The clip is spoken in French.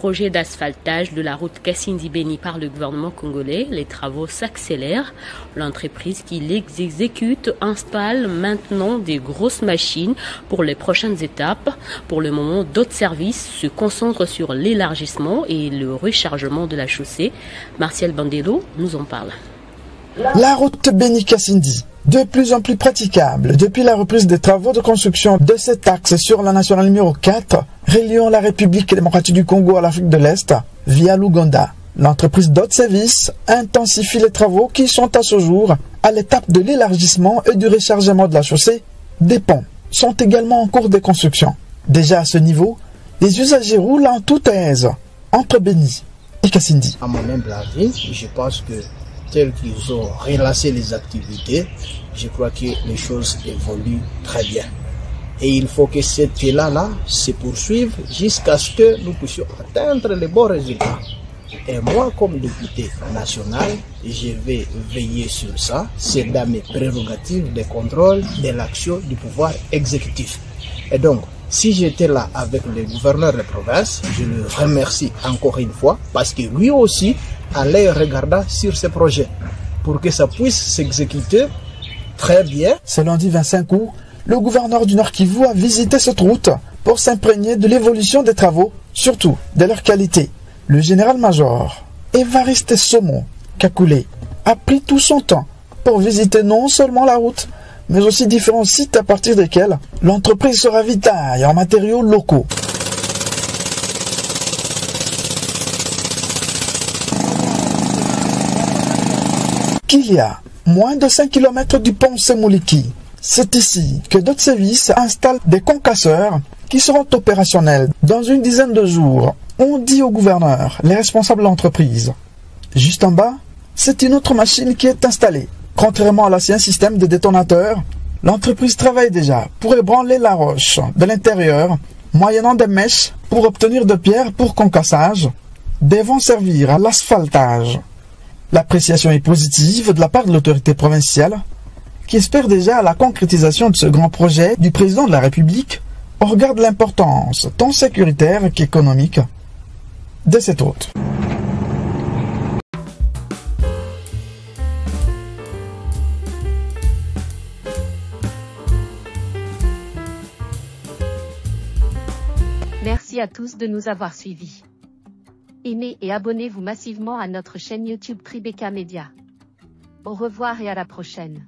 projet d'asphaltage de la route Kasindi-Beni par le gouvernement congolais. Les travaux s'accélèrent. L'entreprise qui les exécute installe maintenant des grosses machines pour les prochaines étapes. Pour le moment, d'autres services se concentrent sur l'élargissement et le rechargement de la chaussée. Martial Bandelo nous en parle. La route Beni-Kasindi, de plus en plus praticable depuis la reprise des travaux de construction de cet axe sur la nationale numéro 4, reliant la République démocratique du Congo à l'Afrique de l'Est via l'Ouganda. L'entreprise Dot Service intensifie les travaux qui sont à ce jour à l'étape de l'élargissement et du rechargement de la chaussée. Des ponts sont également en cours de construction. Déjà à ce niveau, les usagers roulent en toute aise entre Beni et Kasindi. À mon humble avis, je pense que tels qu'ils ont relancé les activités, je crois que les choses évoluent très bien. Et il faut que cet élan-là se poursuive jusqu'à ce que nous puissions atteindre les bons résultats. Et moi, comme député national, je vais veiller sur ça. C'est dans mes prérogatives de contrôle de l'action du pouvoir exécutif. Et donc, si j'étais là avec le gouverneur de province, je le remercie encore une fois parce que lui aussi a l'œil regardant sur ce projet pour que ça puisse s'exécuter très bien. Ce lundi 25 août, le gouverneur du Nord Kivu a visité cette route pour s'imprégner de l'évolution des travaux, surtout de leur qualité. Le général-major Évariste Somo Kakule a pris tout son temps pour visiter non seulement la route, mais aussi différents sites à partir desquels l'entreprise se ravitaille en matériaux locaux. Qu'il y a moins de 5 km du pont Semouliki. C'est ici que Dot Service installe des concasseurs qui seront opérationnels dans une dizaine de jours, ont dit au gouverneur les responsables de l'entreprise. Juste en bas, c'est une autre machine qui est installée. Contrairement à l'ancien système de détonateurs, l'entreprise travaille déjà pour ébranler la roche de l'intérieur, moyennant des mèches pour obtenir de pierres pour concassage, devant servir à l'asphaltage. L'appréciation est positive de la part de l'autorité provinciale, qui espère déjà la concrétisation de ce grand projet du président de la République au regard de l'importance tant sécuritaire qu'économique de cette route. Merci à tous de nous avoir suivis. Aimez et abonnez-vous massivement à notre chaîne YouTube Tribeca Media. Au revoir et à la prochaine.